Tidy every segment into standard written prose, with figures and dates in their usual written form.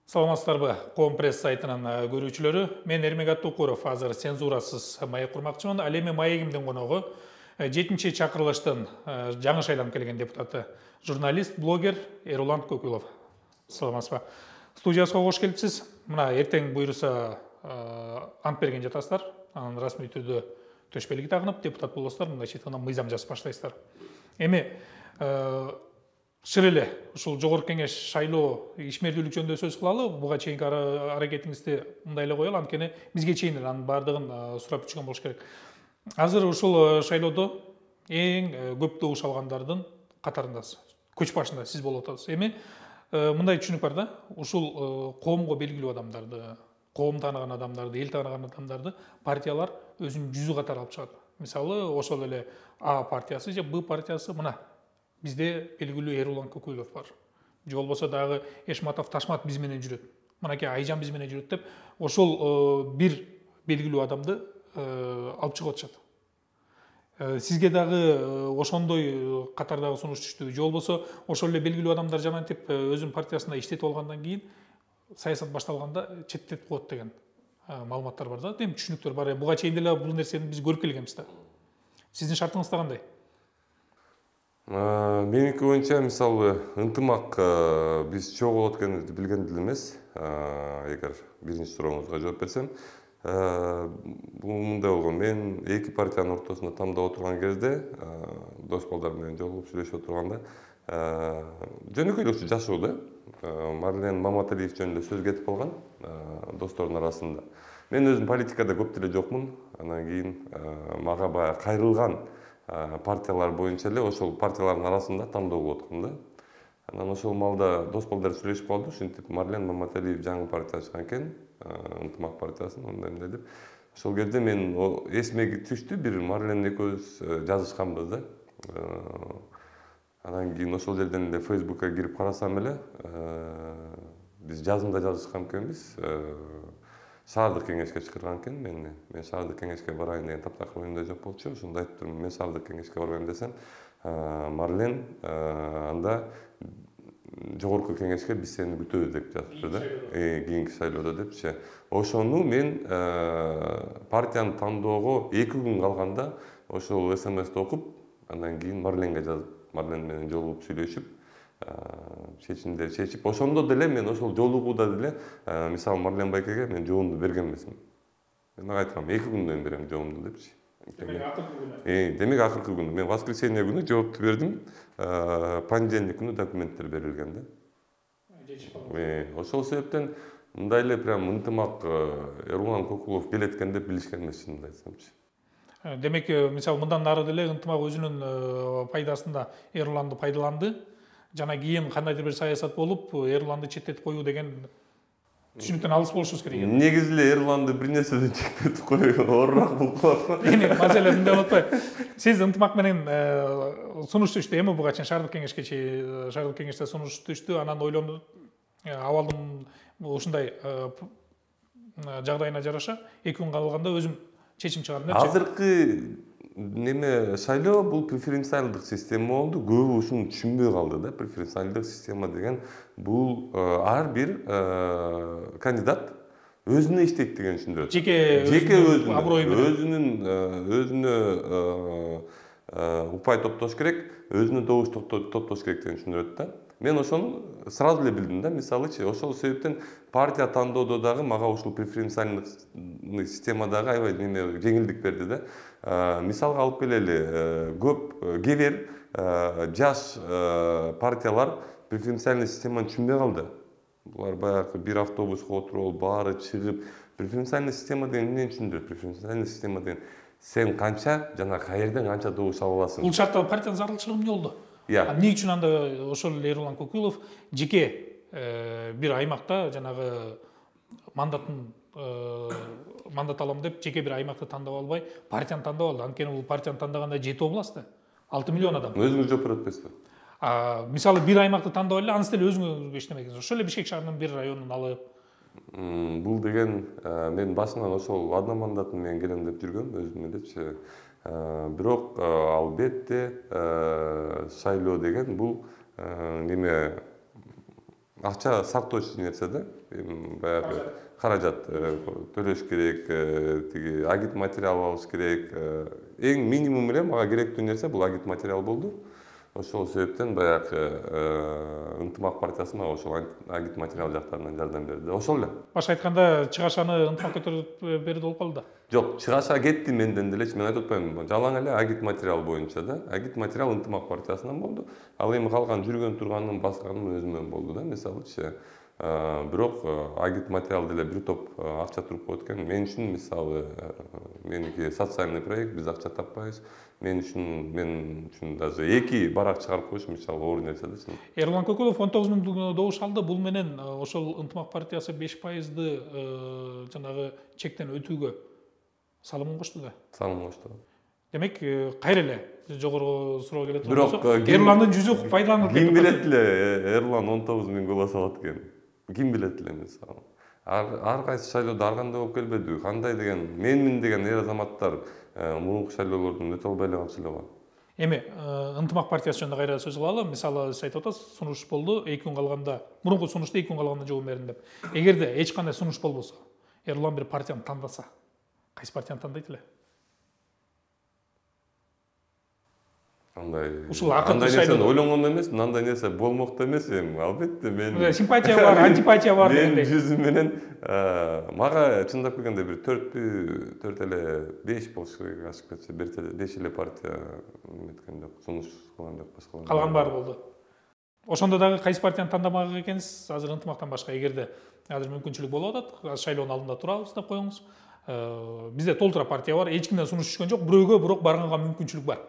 Саламатсыздарбы, Коом пресс сайтынын көрүүчүлөрү. Мен Эрмек Аттыкуров, азыр цензурасыз маек курмакчымын. Ал эми маегимдин коногу 7-чи чакырылыштын жаңы шайланып келген депутаты, журналист, блогер Эрулан Көкүлов. Саламатсызбы. Студиясына кош келипсиз. Мына эртең буйруса ант берген жатасыздар. Анан расмий түрдө төш белги тагынып, депутат болосуздар, мындай четкенен мыйзам жазып баштайсыздар. Эми шыр эле ушул жогорку кеңеш шайлоо ишмердүүлүк жөнүндө сөз кылалы. Буга чейинки аракетиңизди мындай эле коелу, анткени бизге чейин анын баардыгын сурап түшкөн болуш керек. Азыр ушул шайлоодо эң көп добуш алгандардын катарындасыз. Көч башында сиз болуп атасыз. Эми мындай түшүнүк бар да, ушул коомго белгилүү адамдарды, коом тааныган адамдарды, эл тааныган адамдарды партиялар өзүнүн жүзү катары алып чыгат. Мисалы, ошол эле А партиясы же Б партиясы, мына бизде белгилүү Эрулан Көкүлов бар. Же болбосо дагы Эшматов Ташмат биз менен жүрөт. Мынакей Айжан биз менен жүрөт деп, ошол бир белгилүү адамды алып чыгып атышат. Сизге дагы ошондой катардагы сунуш түштү. Же болбосо ошол эле белгилүү адамдар жамантип өзүнүн партиясында иштетип алгандан кийин саясат башталганда четтетип коет деген маалыматтар бар да. Эми түшүнүктөр бар. Буга чейин деле бул нерсени биз көрүп келгенбиз да. Сиздин шартыңыз кандай? Меники боюнча, мисалы, ынтымак биз чогуу болот экенибизди билген деле эмес. Эгер биринчи сурооңузга жооп берсем, бул мындай болгон. Мен эки партиянын ортосунда тандап отурган кезде, дос балдар менен жолугуп сүйлөшүп отурганда, жөнөкөй эле жашоо да. Марлен Маматалиев жөнүндө сөз кетип калган достордун арасында. Мен өзүм политикада көп деле жокмун. Анан кийин мага баягы кайрылган партиялар боюнча эле ошол партиялардын арасында тандоо болуп аткан да. Анан ошол маалда дос балдар сүйлөшүп калды, ушинтип Марлен Маматалиев жаңы партия ачкан экен, ынтымак партиясын, мындай деп. Ошол кезде мен эсиме түштү, бир Марлен экөөбүз жазышканбыз да. Анан кийин ошол жерден эле Facebookка кирип карасам эле, биз жазымда жазышкан экенбиз. Шаардык кеңешке чакырган экен мени. Мен шаардык кеңешке барайын деген таптакыр оюмда жок болчу. Ошондо айтып турмун, мен шаардык кеңешке барбайм десем, Марлен анда жогорку кеңешке биз сени күтөбүз деп жазыптыр да. Кийинки шайлоодо депчи. Ошону мен партияны тандоого 2 күн калганда ошол СМСти окуп, андан кийин Марленге жазып, Марлен менен жолугуп сүйлөшүп, чечимдер чечип, ошондо деле мен ошол жолугууда деле, мисалы Марлен байкеге мен жоомду берген эмесмин. Мен айткам, 2 күндөн кийин берем жоомду депчи. Демек акыркы күнү. Демек акыркы күнү. Мен воскресенье күнү жоопту бердим. Понедельник күнү документтер берилген да. Ошол себептен мындай эле прям ынтымак Эрулан Көкүлов келет экен деп билишкен эмес, чынын айтсамчы. Демек, мисалы мындан нары деле ынтымак өзүнүн пайдасында Эруланды пайдаланды. Жана кийин кандайдыр бир саясат болуп, Эруланды четтетип коюу деген түшүнүктөн алыс болушубуз керек. Негизи эле Эруланды бир нерседен четтетип коюу оорураак болуп калат. Эми маселе мындай болуп атпайбы? Сиз ынтымак менен сунуш түштү, эми буга чейин шаардык кеңеште сунуш түштү, анан ойлонду, абалдын ушундай жагдайына жараша 2 күн калганда өзүм чечим чыгардым депчи. Азыркы неме шайлоо бул преференциалдык система болду. Көбү ушуну түшүнбөй калды да. Преференциалдык система деген бул ар бир кандидат өзүнө иштейт деген түшүндүрөт. Жеке өзүнө упай топтош керек, өзүнө добуш топтош керек деген түшүндүрөт да. Мен ошону сразу эле билдим да. Мисалычы, ошол себептен партия тандоодо дагы мага ушул преференциалдык системадагы аябай жеңилдик берди да. Мисалга алып келели, көп кээ жаш партиялар преференциальный системаны түшүнбөй калды. Булар баягы бир автобуска отуруп, баары чыгып, преференциальный система деген эмнени түшүндүрөт? Преференциальный система деген сен канча жана каерден канча добуш ала аласың. Бул шартта партиянын зарылчылыгы эмне болду? Эмне үчүн анда ошол Эрулан Көкүлов жеке бир аймакта жанагы мандат алам деп жеке бир аймакты тандап албай, партияны тандап алды. Анткени бул партияны тандаганда 7 областта 6 миллион адам. Өзүңүз жооп берип атпайсызбы? Мисалы бир аймакты тандап эле, анысы деле өзүңөр иштемексиз. Ошол эле Бишкек шаарынын бир районун алып. Бул деген мен башынан ошол одномандатын менен келем деп жүргөм өзүм элечи. Бирок албетте шайлоо деген бул неме акча сактоочу нерсе да. Баягы каражат төлөш керек, тиги агит материал алыш керек. Эң минимум эле мага керектүү нерсе бул агит материал болду. Ошол себептен баягы ынтымак партиясы мага ошол агит материал жактарынан жардам берди. Ошол эле. Башка айтканда чыгашаны ынтымак көтөрүп берди болуп калды да. Жок, чыгаша кетти менден делечи. Мен айтып атпаймынбы. Жалаң эле агит материал боюнча да. Агит материал ынтымак партиясынан болду. Ал эми калган жүргөн турганын басканын өзүмөн болду да. Мисалычы, бирок агит материал деле бир топ акча туруп коет экен. Мен үчүн мисалы меники социальный проект, биз акча таппайбыз. Мен үчүн даже 2 барак чыгарып коюш мисалы оор нерсе да. Эрлан Көкөлов 19 000 добуш алды. Бул менен ошол ынтымак партиясы 5%ды жанагы чектен өтүүгө салым кошту да. Салым кошту. Демек, кайра эле жогору суроо келет болсок, Эрландын жүзү пайдаланылып кетти. Ким билет эле Эрлан 19 000 голос алат экен. Ким билет эле мисалы. Ар кайсы шайлоодо ар кандай болуп келбеди. Кандай деген менмин деген эр азаматтар мурунку шайлоолордон өтө албай эле калчу эле го. Эми ынтымак партиясы жөнүндө кайра сөз кылалы. Мисалы сиз айтып атасыз, сунуш болду, 2 күн калганда, мурунку сунушта 2 күн калганда жооп бердим деп. Эгерде эч кандай сунуш болбосо, Эрлан бир партияны тандаса, кайсы партияны тандайт эле? Андай нерсе ойлонгон эмес, андай нерсе болмок да эмес эми. Албетте мен симпатия бар, антипатия бар дегендей. Мен жүзүм менен мага чындап келгенде бир 4 эле 5 болуш керек ашып кетсе, 5 эле партия эметкен жок, сунуш кылган жок, башка. Калган баары болду. Ошондо дагы кайсы партияны тандамак экенсиз? Азыр ынтымактан башка эгерде азыр мүмкүнчүлүк болуп атат, шайлоонун алдында турабыз деп коюңуз. Бизде толтура партия бар, эч кимден сунуш түшкөн жок, бирөөгө бирок барганга мүмкүнчүлүк бар.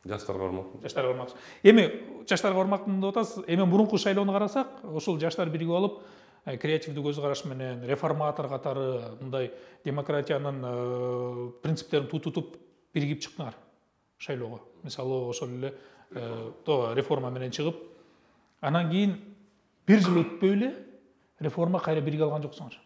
Жаштарга бармакчы. Эми жаштарга бармакмын деп атасыз. Эми мурунку шайлоону карасак, ошол жаштар биригип алып, креативдүү көз караш менен реформатор катары мындай демократиянын принциптерин тутутуп биригип чыккандар шайлоого. Мисалы ошол эле реформа менен чыгып, анан кийин 1 жыл өтпөй эле реформа кайра бириге алган жоксуңар.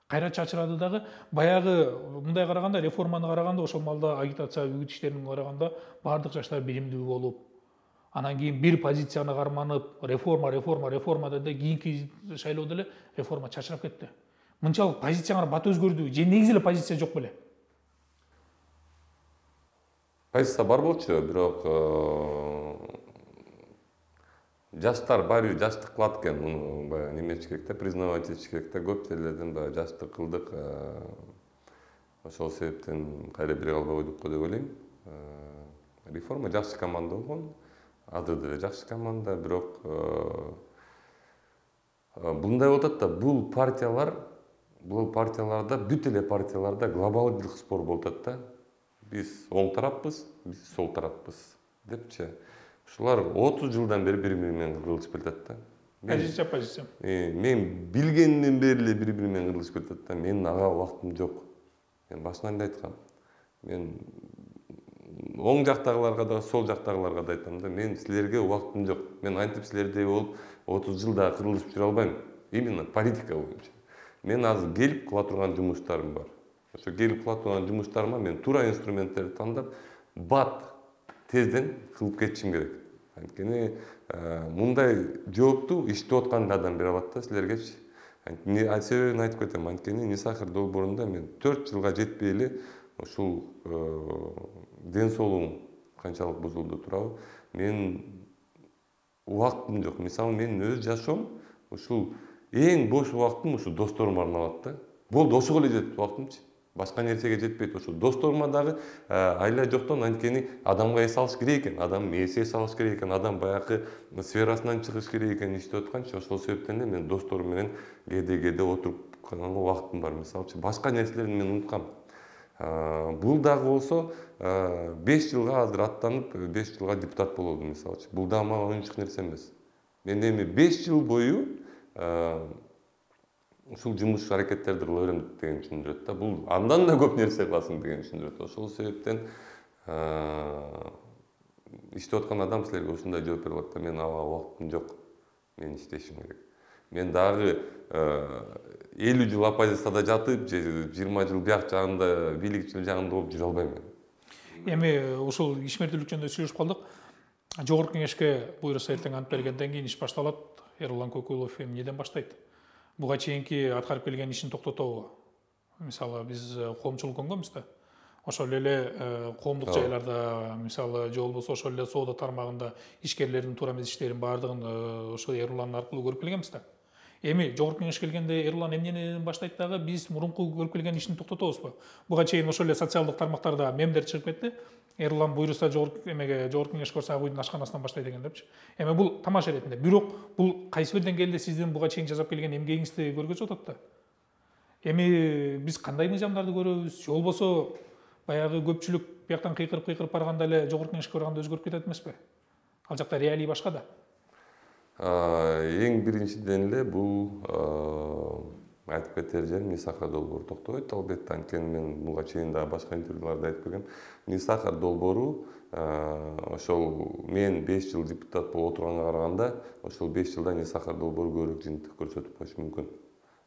Кайра чачырады дагы, баягы мындай караганда, реформаны караганда, ошол малда агитация үгүт иштерин караганда бардык жаштар биримдүү болуп, анан кийин бир позицияны карманып, реформа деди, кийинки шайлоодо эле реформа чачырап кетти. Мынчалык позицияңар бат өзгөрдү, же негизи эле позиция жок беле? Позиция бар болчу, бирок жаштар баары жаштык кылат экен, муну баягы неметиш керек да, признавать этиш керек да, көп жерлерден баягы жаштык кылдык. Ошол себептен кайра бириге албай койдук го деп ойлойм. Реформа жакшы команда болгон, азыр деле жакшы команда, бирок мындай болуп атат да, бул партияларда, бүт эле партияларда глобалдык спор болуп атат да. Биз оң тараппыз, биз сол тараппыз депчи. Ушулар 30 жылдан бери бири-бири менен кырылышып келатат да. Позиция. Мен билгенден бери эле бири-бири менен кырылышып келатат да. Менин ага убактым жок. Мен башынан эле айткам. Мен оң жактагыларга да, сол жактагыларга да айтам да. Мен силерге убактым жок. Мен антип силердей болуп 30 жылда кырылышып жүрө албайм. Именно политика боюнча. Мен азыр келип кыла турган жумуштарым бар. Ошо келип кыла турган жумуштарыма мен туура инструменттерди тандап, бат тезден кылып кетишим керек. Анткени мындай жоопту иштеп аткан адам бере алат да силергечи. Себебин айтып кетем. Анткени Нисахар долбоорунда мен 4 жылга жетпей эле ушул ден соолугум канчалык бузулду турабы. Мен убактым жок. Мисалы мен өз жашоом ушул эң бош убактым ушу досторума арналат да. Болду, ошого эле жетти убактымчы. Башка нерсеге жетпейт. Ошо досторума дагы айла жоктон, анткени адамга эс алыш керек экен, адам эс алыш керек экен, адам баягы сферасынан чыгыш керек экен иштеп атканчы. Ошол себептен эле мен досторум менен кээде отуруп калганга убактым бар. Мисалчы башка нерселерди мен унуткам. Бул дагы болсо 5 жылга азыр аттанып 5 жылга депутат болду мисалчы. Бул дагы мага оюнчук нерсе эмес. Мен эми 5 жыл бою ушул жумуш аракеттерди кыла берем деген түшүндүрөт да. Бул андан да көп нерсе кыласың деген түшүндүрөт. Ошол себептен иштеп аткан адам силерге ушундай жооп берип атат да. Мен ага убактым жок. Мен иштешим керек. мен дагы 50 жыл оппозицияда жатып же 20 жыл бияк жагында бийликчил жагында болуп жүрө албайм мен. Эми ушул ишмердүүлүк жөнүндө сүйлөшүп калдык. Жогорку кеңешке буйруса эртең ант бергенден кийин иш башталат. Эрулан Көкүлов эмнеден баштайт? Буга чейинки аткарып келген ишин токтотобу? Мисалы биз коомчулук көнгөнбүз да. Ошол эле коомдук жайларда, мисалы же болбосо ошол эле соода тармагында ишкерлердин туура эмес иштерин баардыгын ошол Эрулан аркылуу көрүп келгенбиз да. Эми жогорку кеңеш келгенде Эрулан эмнеден баштайт дагы? Биз мурунку көрүп келген ишин токтотобузбу? Буга чейин ошол эле социалдык тармактарда мемдер чыгып кетти. Эрулан буйруса жогорку кеңеш көрсө ак үйдүн ашканасынан баштайт экен депчи. Эми бул тамаша иретинде. Бирок бул кайсы бир деңгээлде сиздин буга чейин жасап келген эмгегиңизди көргөзүп атат да. Эми биз кандай мыйзамдарды көрөбүз? Же болбосо баягы көпчүлүк бияктан кыйкырып барганда эле жогорку кеңешке барганда өзгөрүп кетет эмеспи? Ал жакта реалий башка да. Эң биринчиден эле бул айтып кетер жерим Ниса-Сахар долбоору токтобойт. Албетте, анткени мен буга чейин дагы башка интервьюларда айтып келгем. Ниса-Сахар долбоору ошол мен 5 жыл депутат болуп отурганга караганда, ошол 5 жылда Ниса-Сахар долбоору көбүрөөк жыйынтык көрсөтүп коюшу мүмкүн.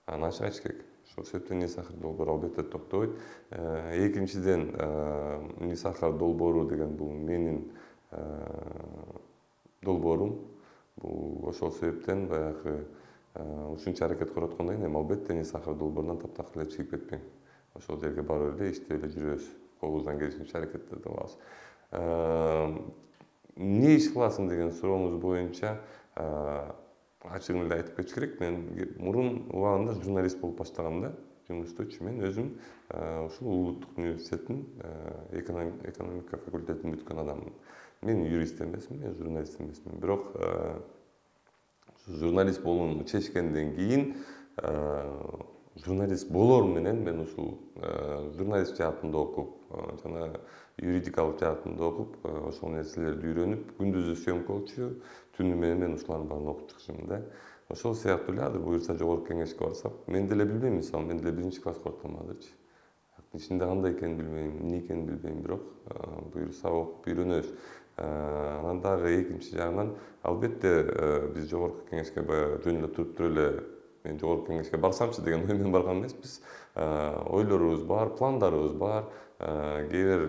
Аны ачык айтыш керек. Ошол себептен Ниса-Сахар долбоору албетте токтобойт. Экинчиден, Ниса-Сахар долбоору деген бул менин долбоорум. Бул ошол себептен баягы ушунча аракет кылып аткандан кийин албетте Ниса-Сахар долбоорунан таптакыр эле чыгып кетпейм. Ошол жерге барып эле иштеп эле жүрөбүз. Колубуздан келишинче аракеттерди кылабыз. Эмне иш кыласың деген сурооңуз боюнча ачыгын эле айтып кетиш керек. Мен мурун убагында журналист болуп баштаганда жумуштучу мен өзүм ушул Улуттук университеттин экономика факультетин бүткөн адаммын. Мен юрист эмесмин, мен журналист эмесмин. Бирок журналист болууну чечкенден кийин журналист болор менен мен ушул журналист жаатында окуп, жана юридикалык жаатында окуп, ошол нерселерди үйрөнүп, күндүзү съемка болчу, түнү менен мен ушулардын баарын окуп чыгышым да. Ошол сыяктуу эле азыр буюрса жогорку кеңешке барсак, мен деле билбейм, мисалы, мен деле 1-класска окуткам азырчы. Ичинде кандай экенин билбейм, эмне экенин билбейм, бирок буюрса окуп үйрөнөбүз. Анан дагы экинчи жагынан албетте биз жогорку кеңешке жөн эле туруп эле мен жогорку кеңешке барсамчы деген ой менен барган эмеспиз. Ойлорубуз бар, пландарыбыз бар. Кээ бир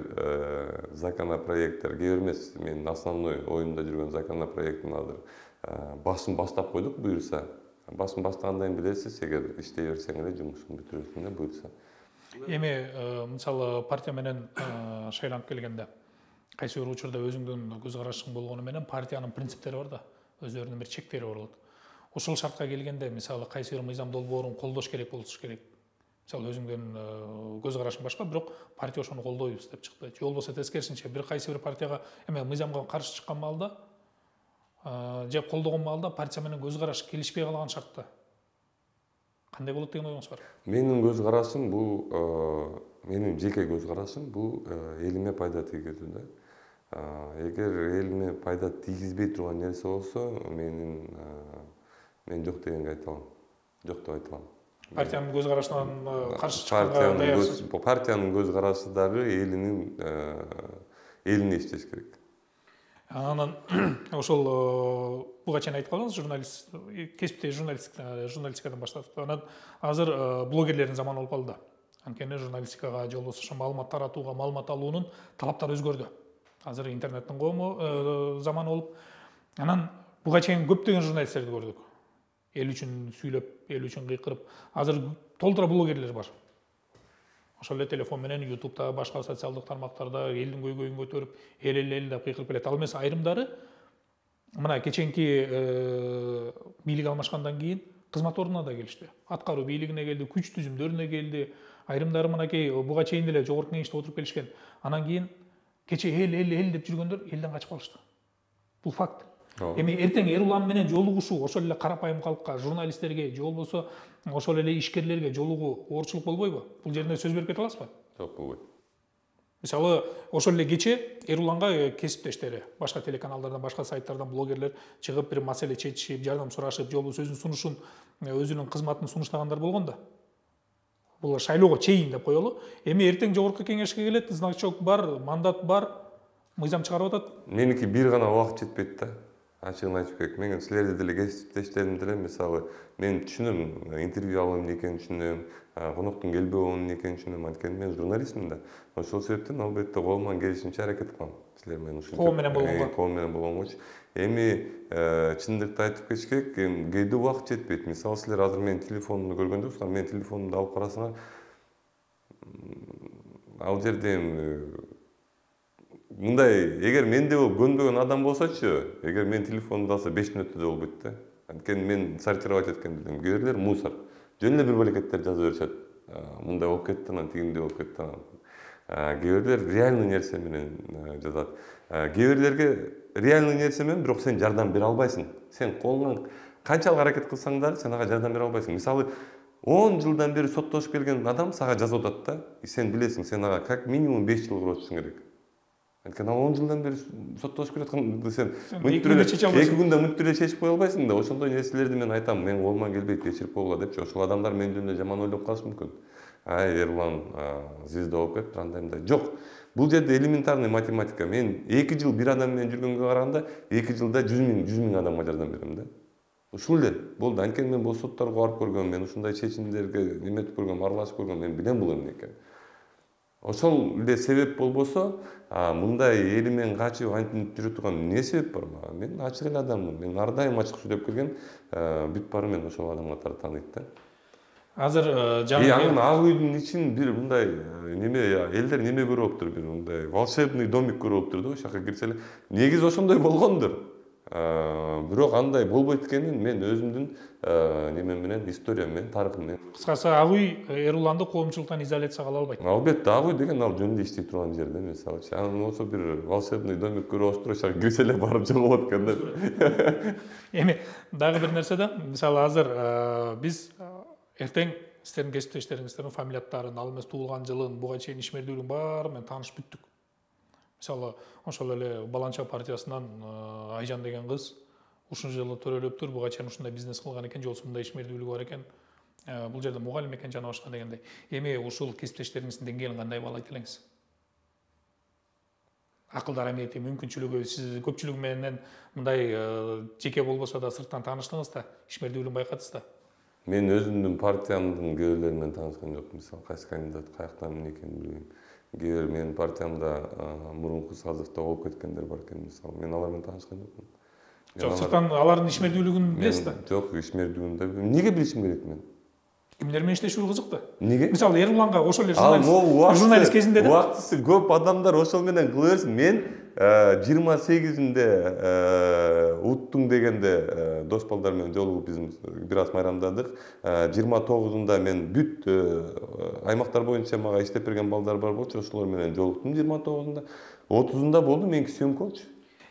законопроекттер, кээ бир эмес, менин основной оюмда жүргөн законопроекттин азыр башын баштап койдук буюрса. Башын баштагандан кийин билесиз, эгер иштей берсең эле жумушун бүтүрөсүң да буюрса. Эми мисалы партия менен шайланып келгенде кайсы бир учурда өзүңдүн көз карашың болгону менен партиянын принциптери бар да, өздөрүнүн бир чектери бар болот. Ошол шартка келгенде мисалы кайсы бир мыйзам долбоорун колдош керек болуш керек. Мисалы өзүңдүн көз карашың башка, бирок партия ошону колдойбуз деп чыкты. Же болбосо тескерисинче бир кайсы бир партияга эме мыйзамга каршы чыккан маалда же колдогон маалда партия менен көз караш келишпей калган шартта кандай болот деген оюңуз бар? Менин көз карашым бул менин жеке көз карашым бул элиме пайда тийгизүү да. Эгер элиме пайда тийгизбей турган нерсе болсо, мен жок дегенге айта алам. Жок деп айта алам. Партиянын көз карашынан каршы чыкканга даярсыз. Партиянын көз карашы дагы элине иштеш керек. Анан ошол буга чейин айтып калдыңыз, журналист, кесипти журналистикадан баштадык. Анан азыр блогерлердин заманы болуп калды. Анткени журналистикага же болбосо ошо маалымат таратууга, маалымат алуунун талаптары өзгөрдү. Азыр интернеттин коому заманы болуп. Анан буга чейин көптөгөн журналисттерди көрдүк. Эл үчүн сүйлөп, эл үчүн кыйкырып. Азыр толтура блогерлер бар. Ошол эле телефон менен YouTube'да, башка социалдык тармактарда элдин көйгөйүн көтөрүп, эл деп кыйкырып келет. Ал эмес айрымдары мына кеченки бийлик алмашкандан кийин кызмат ордуна да келишти. Аткаруу бийлигине келди, күч түзүмдөрүнө келди. Айрымдары мынакей буга чейин деле жогорку кеңеште отуруп келишкен. Анан кийин кече эл деп жүргөндөр элден качып калышты. Бул факт. Эми эртең Эрулан менен жолугушуу ошол эле карапайым калкка, журналисттерге, же болбосо ошол эле ишкерлерге жолугуу оорчулук болбойбу? Бул жерде сөз берип кете аласызбы? Жок, болбойт. Мисалы, ошол эле кече Эруланга кесиптештери, башка телеканалдардан, башка сайттардан блогерлер чыгып бир маселе чечишип, жардам сурашып, же болбосо өзүнүн сунушун, өзүнүн кызматын сунуштагандар болгон да. Бул шайлоого чейин деп коелу. Эми эртең жогорку кеңешке келет, значок бар, мандат бар, мыйзам чыгарып атат. Меники бир гана убакыт жетпейт да. ачыгын айтып кетейик. Мен силерди деле кесиптештеримди деле мисалы мен түшүнөм, интервью алып эмне экенин түшүнөм, коноктун келбөө эмне экенин түшүнөм. Анткени мен журналистмин да. Ошол себептен албетте колуман келишинче аракет кылам. Силер менен ушинтип Кол менен болгонго. Кол менен болгонгочу. Эми чындыкты айтып кетиш керек, кээде убакыт жетпейт. Мисалы силер азыр менин телефонумду көргөн жоксуңар, менин телефонумду алып карасаңар, ал жерде мындай, эгер менде болуп көнбөгөн адам болсочу, эгер менин телефонумду алса 5 мүнөттө да болбойт да. Анткени мен сортировать эткенди билем. Кээ бирлер мусор. Жөн эле бир балекеттер жаза беришет. Мындай болуп кетти, анан тигиндей болуп кетти. Кээ бирлер реальный нерсе менен жазат. Кээ бирлерге реальный нерсе менен бирок сен жардам бере албайсың. Сен колуңан канчалык аракет кылсаң дагы сен ага жардам бере албайсың. Мисалы 10 жылдан бери соттошуп келген адам сага жазып атат да, сен билесиң, сен ага как минимум 5 жыл курушуң керек. Анткени ал 10 жылдан бери соттошуп келатканды сен 2 күндө мүнөттү эле чечип кое албайсың да. Ошондой нерселерди мен айтам, мен колуман келбейт, кечирип койгула депчи. Ошол адамдар мен жөнүндө жаман ойлоп калышы мүмкүн. Эрлан звезда болуп кетиптир, андай. Жок. Бул жерде элементарный математика. Мен 2 жыл бир адам менен жүргөнгө караганда 2 жылда 100 000 адамга жардам берем да. Ушул эле болду. Анткени мен бул сотторго барып көргөм, мен ушундай чечимдерге неметип көргөм, аралашып көргөм, мен билем бул эмне экенин. Ошол эле себеп болбосо, мындай эли менен качып антип жүрө турган эмне себеп бар мага? Мен ачык эле адаммын. Мен ар дайым ачык сүйлөп келген, бүт баары мен ошол адамга тааныйт да. Азыр жаңы анын ак үйдүн ичин бир мындай неме, элдер неме көрүп алыптыр, бир мындай волшебный домик көрүп алыптыр да, ошол жака кирсе эле. Негизи ошондой болгондур. Бирок андай болбойт экенин мен өзүмдүн неме менен, историям менен, тарыхым менен. Кыскасы ак үй Эруланды коомчулуктан изоляцияга ала албайт. Албетте, ак үй деген ал жөнүндө иштей турган жер да, мисалычы. Анан болсо бир волшебный домик көрүп алыптыр, ошо кирсе эле барып жоголот экен да. Эми дагы бир нерсе да, мисалы азыр биз эртең сиздердин кесиптештериңиздердин фамилияттарын, ал эмес туулган жылын, буга чейин ишмердүүлүгүн баары менен тааныш бүттүк. Мисалы, ошол эле Баланча партиясынан Айжан деген кыз ушул жылы төрөлөптүр, буга чейин ушундай бизнес кылган экен, жолсузундай ишмердүүлүгү бар экен. Бул жерде мугалим экен жана башка дегендей. Эми ушул кесиптештериңиздин деңгээлин кандай баалайт элеңиз? Акылдар амети, мүмкүнчүлүгү, сиз көпчүлүк менен мындай жеке болбосо да сырттан тааныштыңыз да, ишмердүүлүгүн байкадыңыз да. Мен өзүмдүн партиямдын кээ менен таанышкан жокмун. Мисалы, кайсы кандидат каяктан эмне экенин билбейм. Кээ менин партиямда мурунку созывда болуп кеткендер бар экен. Мисалы, мен алар менен таанышкан жокмун. Жок, сырттан алардын ишмердүүлүгүн билесиз да? Жок, ишмердүүлүгүн да билбейм. Эмнеге билишим керек мен? Кимдер менен иштешүү кызык да? Эмнеге? Мисалы, Эруланга ошол эле журналист кезинде да. Убактысы көп адамдар ошол менен кыла берсин. Мен 28-inde уттуң дегенде дос балдар менен жолугуп биз бир аз майрамдадык. 29-unda мен бүт аймактар боюнча мага иштеп берген балдар бар болчу, ошолор менен жолуктум 29-unda. 30-unda болду меники съемка болчу.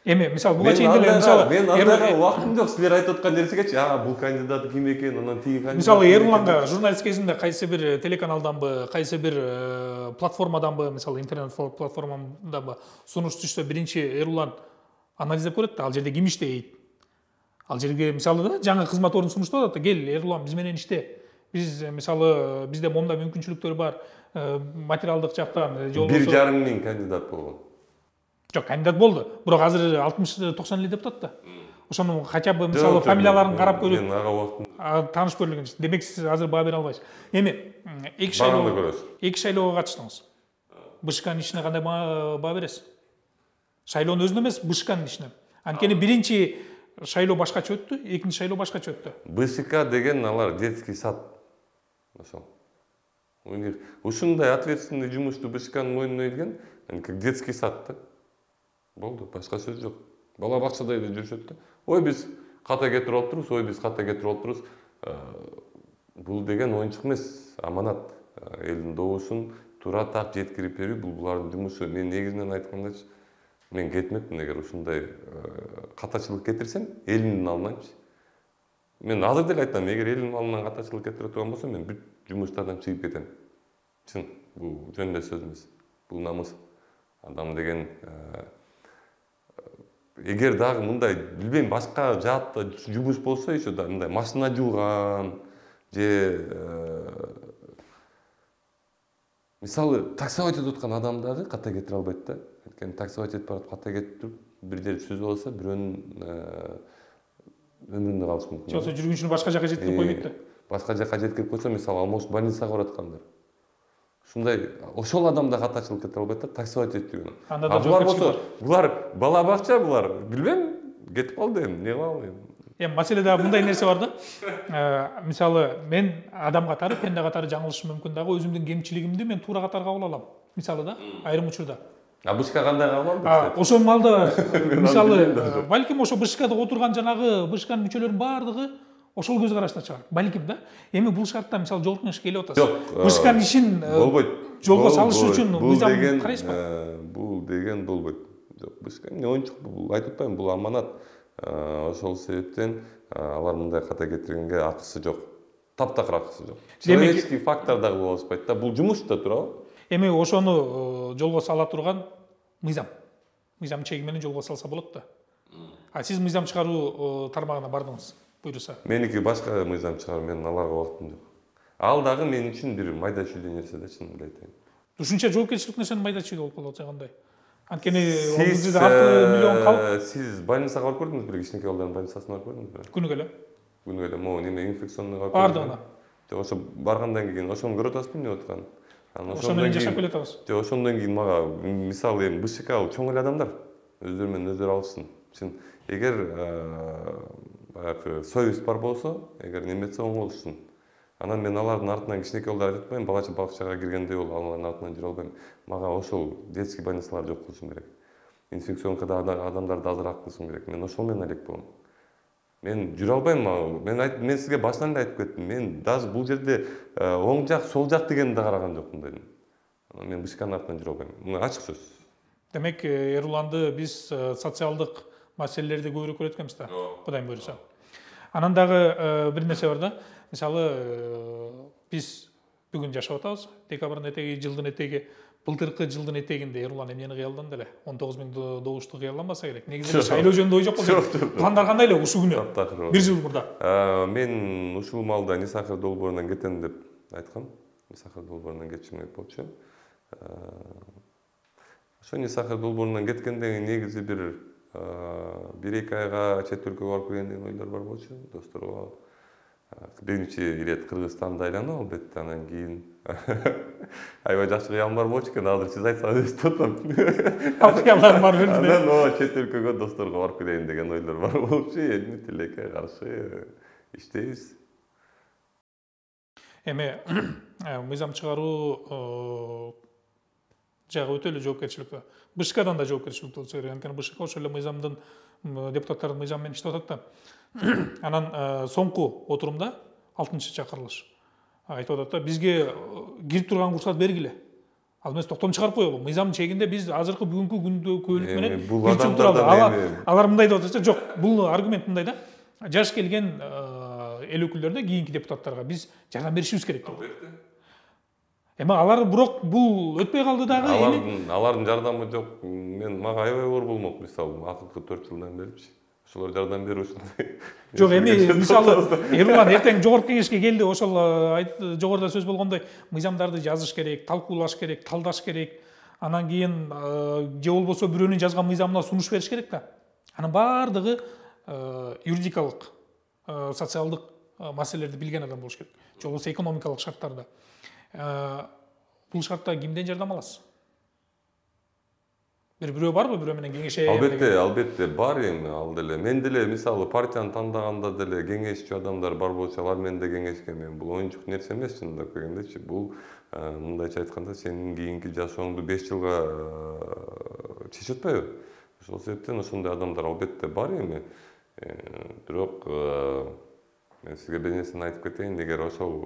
Эми мисалы буга чейин деле мисалы мен андайга убактым жок, силер айтып аткан нерсегечи, бул кандидат ким экен, анан тиги кандидат. Мисалы Эруланга журналист кезинде кайсы бир телеканалданбы, кайсы бир платформаданбы, мисалы интернет платформаданбы сунуш түшсө, биринчи Эрулан анализдеп көрөт да, ал жерде ким иштейт. Ал жерге мисалы да жаңы кызмат ордун сунуштап атат, кел Эрулан биз менен иште. Биз мисалы бизде момундай мүмкүнчүлүктөр бар, материалдык жактан 1,5 мың кандидат болгон. Жок, кандидат болду. Бирок азыр 60-90 эле депутат да. Ошону хотя бы мисалы фамилияларын карап көрүп, мен ага убактын тааныш көрүлгөн. Демек сиз азыр баа бере албайсыз. Эми эки шайлоого катыштыңыз. БШКнын ишине кандай баа бересиз? Шайлоонун өзүнө эмес, БШКнын ишине. Анткени биринчи шайлоо башкача өттү, экинчи шайлоо башкача өттү. БШК деген алар детский сад. Ошол. Ушундай ответственный жумушту БШКнын мойнуна илген, как детский сад да. Болду, башка сөз жок. Бала бакчадай эле жүрүшөт да. Ой биз ката кетирип алыптырбыз, ой биз ката кетирип алыптырбыз. Бул деген оюнчук эмес, аманат. Элдин добусун туура так жеткирип берүү, бул булардын жумушу. Мен негизинен айткандачы, мен кетмекмин эгер ушундай катачылык кетирсем, элимдин алдынанчы. Мен азыр деле айтам, эгер элимдин алдынан катачылык кетире турган болсо, мен бүт жумуштардан чыгып кетем. Чын, бул жөн эле сөз эмес. Бул намыс. Адам деген эгер дагы мындай билбейм башка жаатта жумуш болсо, еще да мындай машина жууган же мисалы таксовать этип аткан адам дагы ката кетире албайт да. Анткени таксовать этип барып ката кетип туруп бир жерди сүзүп алса бирөөнүн өмүрүндө калышы мүмкүн. Же болбосо жүргүнчүнү башка жака жеткирип койбойт да. Башка жака жеткирип койсо, мисалы алмош больницага бараткандар. Ушундай ошол адам да катачылык кете албайт да, такси водительдигин. Анда да Булар болсо, булар бала бакча, булар билбейм, кетип калды эми, эмне кылалы эми. Эми маселеде мындай нерсе бар да. Мисалы мен адам катары, пенде катары жаңылышым мүмкүн дагы, өзүмдүн кемчилигимди мен туура катары кабыл алам. Мисалы да, айрым учурда. БШК кандай кабыл алды? Ошол маалда мисалы балким ошо БШКда отурган жанагы БШКнын мүчөлөрүнүн баардыгы ошол көз карашта чыгар. Балким да. Эми бул шартта мисалы жогорку кеңешке келип атасыз. БШКнын ишин болбойт. Жолго салыш үчүн мыйзам карайсызбы? Бул деген болбойт. Жок, БШК эмне оюнчук, бул айтып атпаймынбы, бул аманат. Ошол себептен алар мындай ката кетиргенге акысы жок. Таптакыр акысы жок. Человеческий фактор дагы болуп атпайт да. Бул жумуш да, туурабы? Эми ошону жолго сала турган мыйзам. Мыйзам чеги менен жолго салса болот да. Сиз мыйзам чыгаруу тармагына бардыңыз, буйруса. Меники башка мыйзам чыгаруу, менин аларга убактым жок. Ал дагы мен үчүн бир майда чүйдө нерсе да, чынымды айтайын. Ушунча жоопкерчилик нерсени майда чүйдө болуп калып атса кандай? Анткени ал жерде 6 миллион калп. Сиз больницага барып көрдүңүзбү? Кичинекей балдардын больницасына барып көрдүңүзбү? Күнүгө эле. Күнүгө эле могу неме инфекционныйга Бардыгына. Ошо баргандан кийин ошону көрүп атасызбы эмне болуп атканын? Ошону менен жашап келе атабыз. Ошондон кийин мага мисалы эми БШК чоң эле адамдар өздөрү менен өздөрү алышсын. Чын эгер баягы совесть бар болсо, эгер неме этсе оң болушсун. Анан мен алардын артынан кичинекей балдар айтып атпаймынбы, балачы бакчага киргендей болуп, алардын артынан жүрө албайм. Мага ошол детский больницаларды жок кылышым керек. Инфекционкада адамдарды азыраак кылышым керек. Мен ошол менен элек болом. Мен жүрө албайм. Мен сизге башынан эле айтып кеттим. Мен даже бул жерде оң жак, сол жак дегенди да караган жокмун дедим. Мен БШКнын артынан жүрө албайм. Мына ачык сөз. Демек, Эруланды биз социалдык маселелерди көбүрөөк көрөт экенбиз да. Кудайым буйруса. Анан дагы бир нерсе бар да. Мисалы, биз бүгүн жашап атабыз. Декабрдын этеги, жылдын этеги, былтыркы жылдын этегинде Эрулан эмнени кыялданды эле? 19.000 добушту кыялданбаса керек. Негизи шайлоо жөнүндө ой жок болчу. Пландар кандай эле ушул күнү? Бир жыл мурда. Мен ушул маалда Нисахыр долбоорунан кетем деп айткам. Нисахыр долбоорунан кетишим керек болчу. Ошо Нисахыр долбоорунан кеткенде негизи бир 1-2 айга чет өлкөгө барып келген деген ойлор бар болчу, досторго. Биринчи ирет Кыргызстанды айланып, албетте, анан кийин аябай жакшы кыялым бар болчу экен, азыр сиз айтсаңыз эстеп атам. Кыялдарым бар беле. Анан чет өлкөгө досторго барып келейин деген ойлор бар болчу, эми тилекке каршы иштейбиз. Эми мыйзам чыгаруу жагы өтө эле жоопкерчиликтүү. БШКдан да жоопкерчиликтүү болсо керек. Анткени БШК ошол эле мыйзамдын депутаттардын мыйзам менен иштеп атат да. Анан соңку отурумда 6-чакырылыш айтып атат да, бизге кирип турган курсат бергиле. Ал эмес токтом чыгарып коелу. Мыйзамдын чегинде биз азыркы бүгүнкү күндө көбүлүк менен бул адамдардан алар мындай деп атышат, жок, бул аргумент мындай да. Жаш келген эл өкүлдөрүнө, кийинки депутаттарга биз жардам беришибиз керек деп. Эми алар бирок бул өтпөй калды дагы. Алардын жардамы жок. Мага аябай оор болмок, мисалы, акыркы 4 жылдан берипчи. Ошолор жардам берип ушундай. Жок, эми мисалы Эрулан эртең жогорку кеңешке келди, ошол жогоруда сөз болгондой мыйзамдарды жазыш керек, талкуулаш керек, талдаш керек. Анан кийин же болбосо бирөөнүн жазган мыйзамына сунуш бериш керек да. Анын баардыгы юридикалык, социалдык маселелерди билген адам болуш керек. Же болбосо экономикалык шарттарда. Бул шартта кимден жардам аласыз? Бирөө барбы, бирөө менен кеңеше? Албетте бар эми, ал деле. Мен деле мисалы партияны тандаганда деле кеңешчү адамдар бар болчу, алар менен да кеңешкенмин. Бул оюнчук нерсе эмес, чындап келгендечи. Бул мындайча айтканда сенин кийинки жашооңду 5 жылга чечип атпайбы? Ошол себептен ошондой адамдар албетте бар эми. Бирок мен сизге бир нерсени айтып кетейин, эгер ошол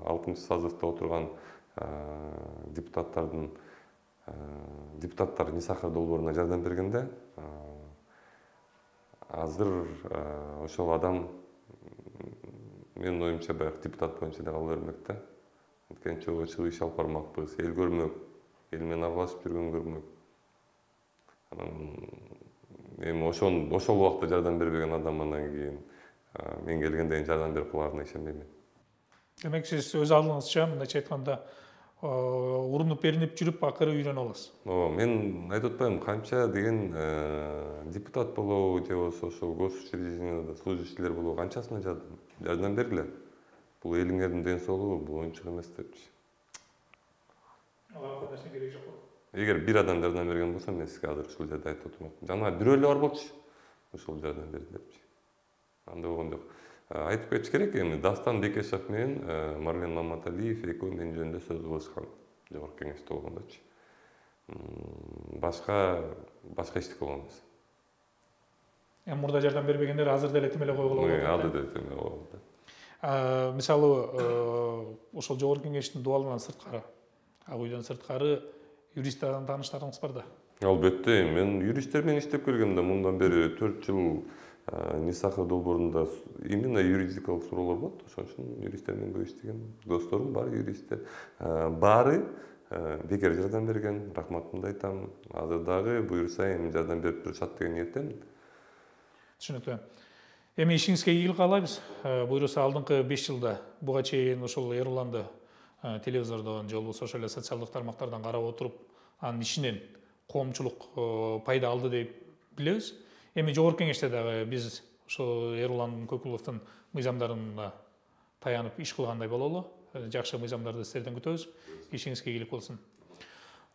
6-созывда отурган депутаттар Нисахыр долбооруна жардам бергенде, азыр ошол адам менин оюмча баягы депутат боюнча да кала бермек да. Анткени чогуу чыгып иш алып бармакпыз, эл көрмөк, эл менен аралашып жүргөн көрмөк. Анан эми ошол убакта жардам бербеген адам андан кийин мен келгенде кийин жардам берип каларына ишенбейм. Демек сиз өз алдыңызча мындайча айтканда урунуп беринип жүрүп акыры үйрөнүп аласыз. Мен айтып атпаймынбы, канча деген депутат болобу же болбосо ошол госучрежденияда служащийлер болобу канчасына жардам бергиле. Бул элиңердин ден соолугу, бул оюнчук эмес депчи. Аларга нерсе кереги жок болот. Эгер бир адам жардам берген болсо, мен сизге азыр ушул жерде айтып отурмакмын. Жана бирөө эле бар болчу. Ушул жардам берди депчи. Анда болгон жок. Айтып кетиш керек, эми Дастан Бекешев менен Марлен Маматалиев экөө мен жөнүндө сөз кылышкан. Жогорку кеңеште болгондочу. Башка эчтеке болгон эмес. Мурда жардам бербегендер азыр деле тим эле койгула болот. Азыр деле тим эле болот. Мисалы, ошол жогорку кеңештин дубалынан сырткары, ак үйдөн сырткары юристтерден тааныштарыңыз бар да? Албетте, мен юристтер менен иштеп келгем да, мындан бери 4 жыл Нисахов долбоорунда именно юридикалык суроолор болот. Ошон үчүн юристтер менен көп иштегем. Досторум бар юристтер. Баары бекер жардам берген, рахматымды айтам. Азыр дагы буюрса эми жардам берип турушат деген ниеттемин. Түшүнүктүү. Эми ишиңизге ийгилик каалайбыз. Буюрса алдыңкы 5 жылда буга чейин ушул Эруланды телевизордон же болбосо ошол эле социалдык тармактардан карап отуруп, анын ишинен коомчулук пайда алды деп билебиз. Эми жогорку кеңеште дагы биз ошо Эрулан Көкуловдун мыйзамдарына таянып иш кылгандай бололу. Жакшы мыйзамдарды сиздерден күтөбүз. Ишиңизге ийгилик болсун.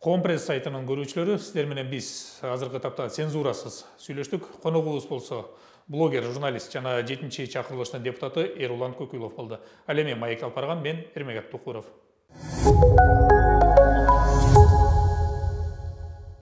Коом пресс сайтынын көрүүчүлөрү, сиздер менен биз азыркы тапта цензурасыз сүйлөштүк. Коногубуз болсо блогер, журналист жана 7-чи чакырылыштын депутаты Эрулан Көкулов болду. Ал эми Маек Алпарган, мен Эрмегат Тукуров.